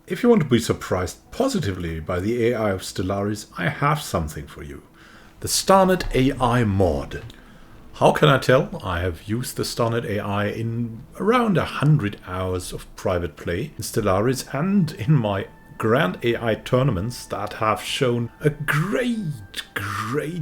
If you want to be surprised positively by the AI of Stellaris, I have something for you. The Starnet AI Mod. How can I tell? I have used the Starnet AI in around 100 hours of private play in Stellaris and in my Grand AI tournaments that have shown a great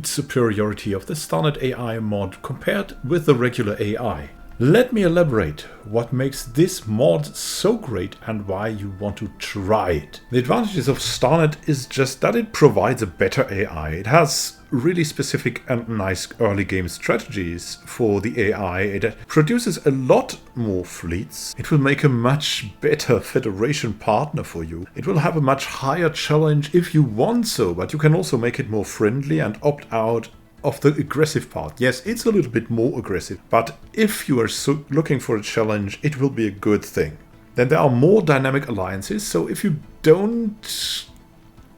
superiority of the Starnet AI mod compared with the regular AI. Let me elaborate what makes this mod so great and why you want to try it. The advantages of Starnet is just that it provides a better AI. It has really specific and nice early game strategies for the AI. It produces a lot more fleets. It will make a much better Federation partner for you. It will have a much higher challenge if you want so, but you can also make it more friendly and opt out of the aggressive part. Yes, it's a little bit more aggressive, but if you are looking for a challenge, it will be a good thing. Then there are more dynamic alliances, so if you don't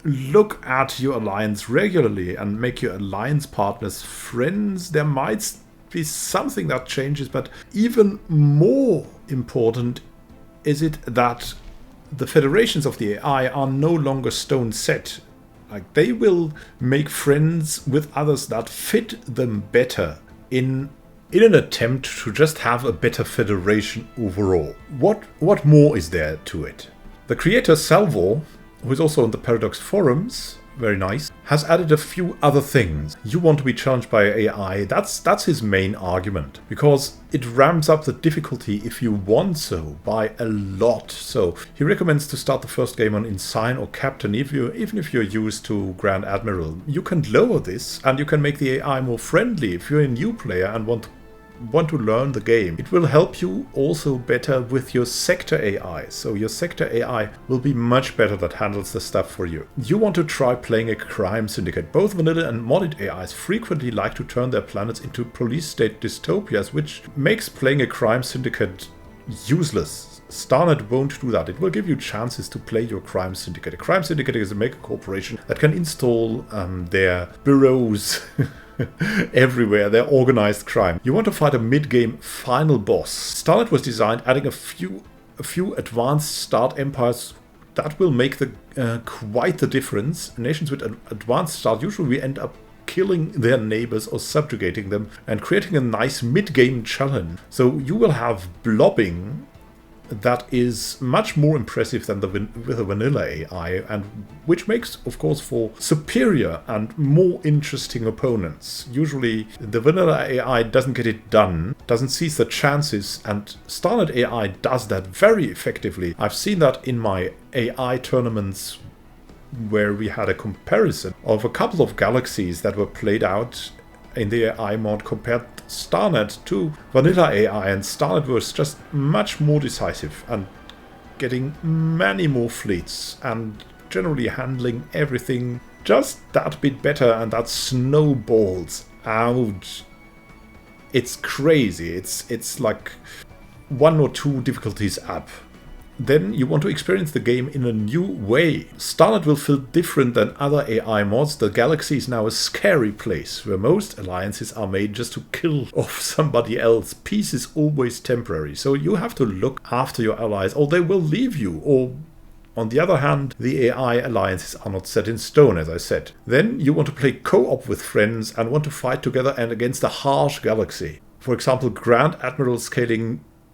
look at your alliance regularly and make your alliance partners friends, there might be something that changes, but even more important is it that the federations of the AI are no longer stone set. Like, they will make friends with others that fit them better in an attempt to just have a better federation overall. What more is there to it? The creator Salvor, who is also on the Paradox forums, very nice, has added a few other things. You want to be challenged by AI, that's his main argument, because it ramps up the difficulty if you want so by a lot. So he recommends to start the first game on Ensign or Captain, even if you're used to Grand Admiral. You can lower this and you can make the AI more friendly if you're a new player and want to learn the game. It will help you also better with your sector AI. So your sector AI will be much better, that handles the stuff for you. You want to try playing a crime syndicate. Both vanilla and modded AIs frequently like to turn their planets into police state dystopias, which makes playing a crime syndicate useless. Starnet won't do that. It will give you chances to play your crime syndicate. A crime syndicate is a mega corporation that can install their bureaus everywhere, their organized crime. You want to fight a mid-game final boss. Starnet was designed adding a few advanced start empires that will make quite the difference. Nations with advanced start usually end up killing their neighbors or subjugating them and creating a nice mid-game challenge. So you will have blobbing that is much more impressive than with a vanilla AI, and which makes, of course, for superior and more interesting opponents. Usually the vanilla AI doesn't get it done, doesn't seize the chances, and Starnet AI does that very effectively. I've seen that in my AI tournaments where we had a comparison of a couple of galaxies that were played out in the AI mod compared Starnet to vanilla AI, and Starnet was just much more decisive and getting many more fleets and generally handling everything just that bit better, and that snowballs out. It's crazy. It's like 1 or 2 difficulties up. Then you want to experience the game in a new way. Starnet will feel different than other AI mods. The galaxy is now a scary place where most alliances are made just to kill off somebody else. Peace is always temporary, so you have to look after your allies or they will leave you. Or on the other hand, the AI alliances are not set in stone, as I said. Then you want to play co-op with friends and want to fight together and against a harsh galaxy. For example, Grand Admiral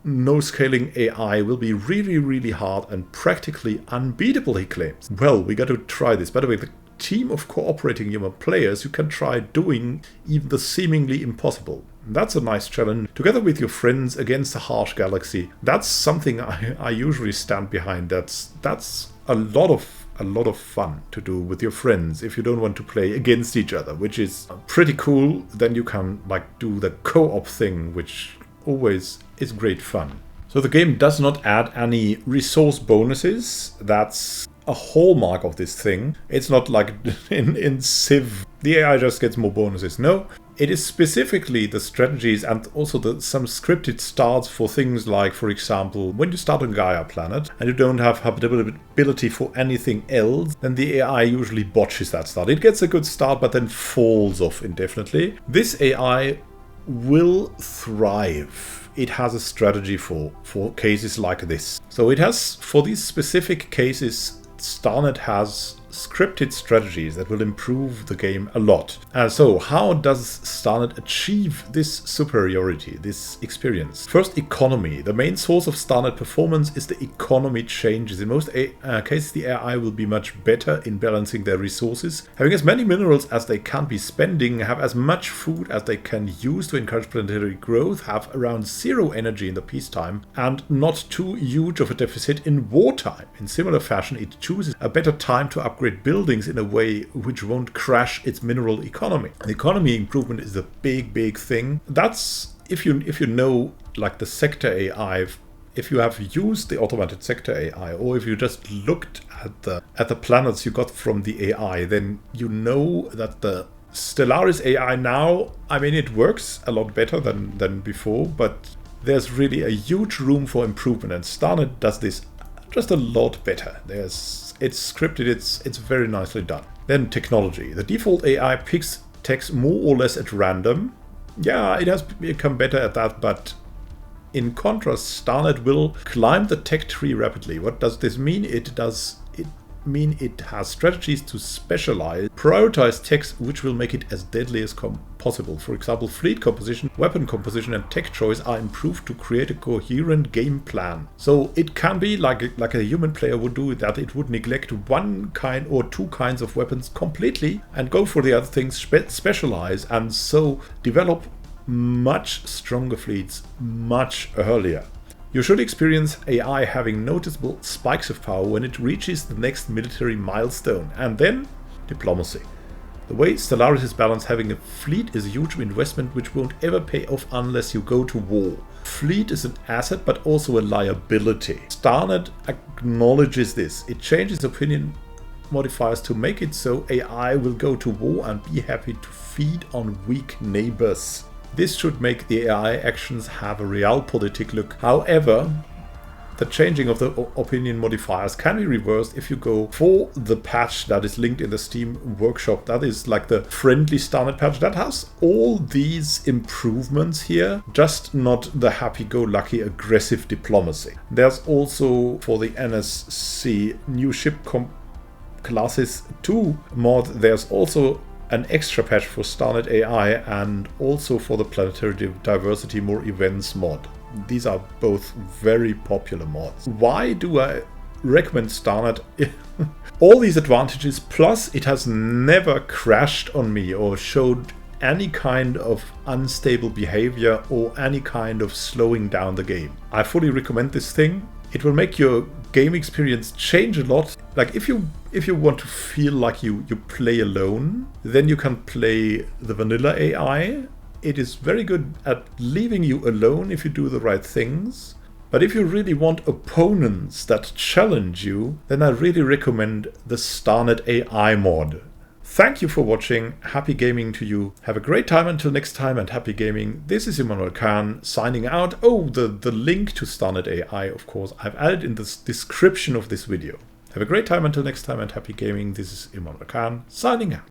no scaling AI will be really hard and practically unbeatable, he claims. Well, we got to try this. By the way, the team of cooperating human players, you can try doing even the seemingly impossible. That's a nice challenge. Together with your friends against a harsh galaxy. That's something I usually stand behind. That's a lot of fun to do with your friends if you don't want to play against each other, which is pretty cool. Then you can do the co-op thing, which always is great fun. So the game does not add any resource bonuses. That's a hallmark of this thing. It's not like in Civ, the AI just gets more bonuses. No, it is specifically the strategies and also some scripted starts for things like, for example, when you start on Gaia planet and you don't have compatibility for anything else, then the AI usually botches that start. It gets a good start but then falls off indefinitely. This AI will thrive. It has a strategy for cases like this. So it has, for these specific cases, Starnet has scripted strategies that will improve the game a lot. So how does Starnet achieve this superiority, this experience? First, economy. The main source of Starnet performance is the economy changes. In most cases, the AI will be much better in balancing their resources, having as many minerals as they can be spending, have as much food as they can use to encourage planetary growth, have around 0 energy in the peacetime, and not too huge of a deficit in wartime. In similar fashion, it chooses a better time to upgrade buildings in a way which won't crash its mineral economy. The economy improvement is a big thing. That's if you know, like the sector AI, if you have used the automated sector AI, or if you just looked at the planets you got from the AI, then you know that the Stellaris AI now, I mean, it works a lot better than before, but there's really a huge room for improvement, and Starnet does this just a lot better. It's scripted, it's very nicely done. Then technology. The default AI picks text more or less at random. Yeah, it has become better at that, but in contrast, Starnet will climb the tech tree rapidly. What does this mean? It has strategies to specialize, prioritize techs which will make it as deadly as possible. For example, fleet composition, weapon composition, and tech choice are improved to create a coherent game plan. So it can be like a human player would do, that it would neglect one kind or two kinds of weapons completely and go for the other things, specialize, and so develop much stronger fleets much earlier. You should experience AI having noticeable spikes of power when it reaches the next military milestone. And then, diplomacy. The way Stellaris is balanced, having a fleet is a huge investment which won't ever pay off unless you go to war. Fleet is an asset but also a liability. Starnet acknowledges this. It changes opinion modifiers to make it so AI will go to war and be happy to feed on weak neighbors. This should make the AI actions have a realpolitik look. However, the changing of the opinion modifiers can be reversed if you go for the patch that is linked in the Steam workshop. That is like the friendly Starnet patch that has all these improvements here, just not the happy-go-lucky aggressive diplomacy. There's also, for the NSC new ship classes 2 mod, there's also an extra patch for Starnet AI and also for the planetary diversity more events mod. These are both very popular mods. Why do I recommend Starnet? All these advantages, plus it has never crashed on me or showed any kind of unstable behavior or any kind of slowing down the game. I fully recommend this thing. It will make your game experience change a lot. Like if you want to feel like you play alone, then you can play the vanilla AI. It is very good at leaving you alone if you do the right things. But if you really want opponents that challenge you, then I really recommend the Starnet AI mod. Thank you for watching. Happy gaming to you. Have a great time until next time, and happy gaming. This is Immanuel signing out. Oh, the link to Starnet AI, of course, I've added in the description of this video. Have a great time until next time, and happy gaming. This is Immanuel signing out.